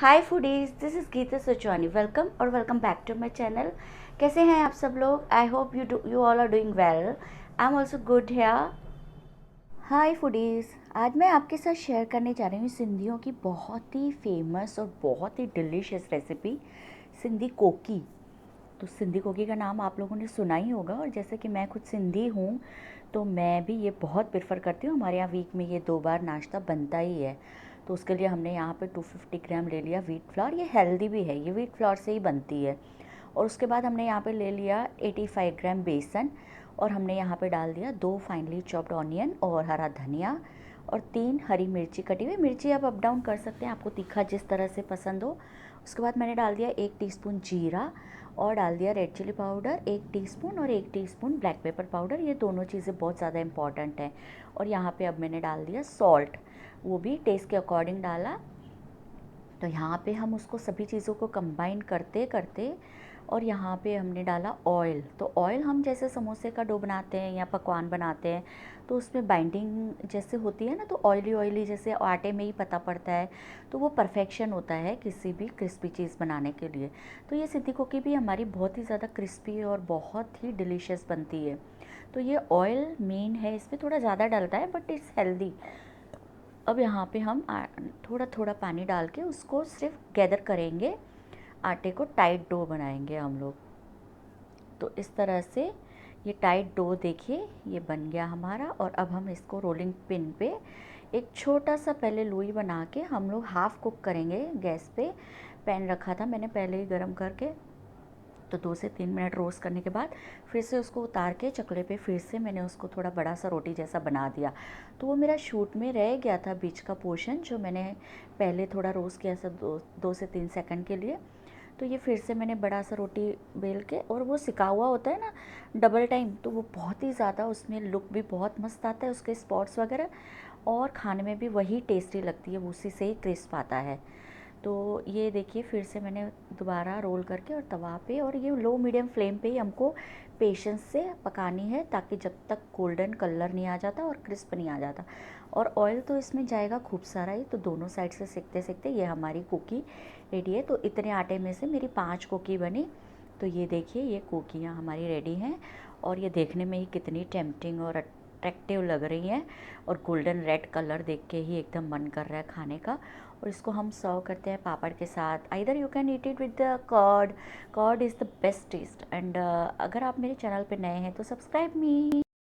Hi foodies, this is Geeta Sochwani. Welcome और welcome back to my channel. कैसे हैं आप सब लोग? I hope you all are doing well. I am also good here. Hi foodies, आज मैं आपके साथ शेयर करने जा रही हूँ सिंधियों की बहुत ही फेमस और बहुत ही डिलीशियस रेसिपी, सिंधी कोकी। तो सिंधी कोकी का नाम आप लोगों ने सुना ही होगा, और जैसे कि मैं खुद सिंधी हूँ तो मैं भी ये बहुत प्रेफर करती हूँ। हमारे यहाँ वीक में ये 2 बार नाश्ता बनता ही है। तो उसके लिए हमने यहाँ पे 250 ग्राम ले लिया व्हीट फ्लावर। ये हेल्दी भी है, ये व्हीट फ्लावर से ही बनती है। और उसके बाद हमने यहाँ पे ले लिया 85 ग्राम बेसन, और हमने यहाँ पे डाल दिया 2 फाइनली चॉप्ड ऑनियन और हरा धनिया, और 3 हरी मिर्ची कटी हुई। मिर्ची आप अप डाउन कर सकते हैं, आपको तीखा जिस तरह से पसंद हो। उसके बाद मैंने डाल दिया 1 टीस्पून जीरा, और डाल दिया रेड चिली पाउडर 1 टीस्पून, और 1 टीस्पून ब्लैक पेपर पाउडर। ये दोनों चीज़ें बहुत ज़्यादा इंपॉर्टेंट हैं। और यहाँ पे अब मैंने डाल दिया सॉल्ट, वो भी टेस्ट के अकॉर्डिंग डाला। तो यहाँ पे हम उसको सभी चीज़ों को कंबाइन करते करते, और यहाँ पे हमने डाला ऑयल। तो ऑयल हम जैसे समोसे का डो बनाते हैं या पकवान बनाते हैं तो उसमें बाइंडिंग जैसे होती है ना, तो ऑयली ऑयली जैसे आटे में ही पता पड़ता है। तो वो परफेक्शन होता है किसी भी क्रिस्पी चीज़ बनाने के लिए। तो ये सिद्धि कोकी भी हमारी बहुत ही ज़्यादा क्रिस्पी और बहुत ही डिलीशियस बनती है। तो ये ऑयल मेन है, इसमें थोड़ा ज़्यादा डलता है बट इट्स हेल्दी। अब यहाँ पे हम थोड़ा थोड़ा पानी डाल के उसको सिर्फ गैदर करेंगे, आटे को टाइट डो बनाएंगे हम लोग। तो इस तरह से ये टाइट डो देखिए ये बन गया हमारा। और अब हम इसको रोलिंग पिन पे एक छोटा सा पहले लोई बना के हम लोग हाफ़ कुक करेंगे। गैस पे पैन रखा था मैंने पहले ही गरम करके। तो 2 से 3 मिनट रोस्ट करने के बाद फिर से उसको उतार के चकले पे फिर से मैंने उसको थोड़ा बड़ा सा रोटी जैसा बना दिया। तो वो मेरा शूट में रह गया था बीच का पोर्शन, जो मैंने पहले थोड़ा रोस्ट किया था 2 से 3 सेकंड के लिए। तो ये फिर से मैंने बड़ा सा रोटी बेल के, और वो सिका हुआ होता है ना डबल टाइम, तो वो बहुत ही ज़्यादा उसमें लुक भी बहुत मस्त आता है, उसके स्पॉट्स वगैरह, और खाने में भी वही टेस्टी लगती है, उसी से ही क्रिस्प आता है। तो ये देखिए फिर से मैंने दोबारा रोल करके और तवा पे, और ये लो मीडियम फ्लेम पे ही हमको पेशेंस से पकानी है, ताकि जब तक गोल्डन कलर नहीं आ जाता और क्रिस्प नहीं आ जाता। और ऑयल तो इसमें जाएगा खूब सारा ही। तो दोनों साइड से सेकते सेकते ये हमारी कुकी रेडी है। तो इतने आटे में से मेरी 5 कुकी बनी। तो ये देखिए ये कुकियाँ हमारी रेडी हैं, और ये देखने में ही कितनी टेम्पटिंग और अट्रैक्टिव लग रही हैं, और गोल्डन रेड कलर देख के ही एकदम मन कर रहा है खाने का। और इसको हम सर्व करते हैं पापड़ के साथ। Either you can eat it with the curd. Curd is the best taste. And अगर आप मेरे चैनल पे नए हैं तो सब्सक्राइब मी।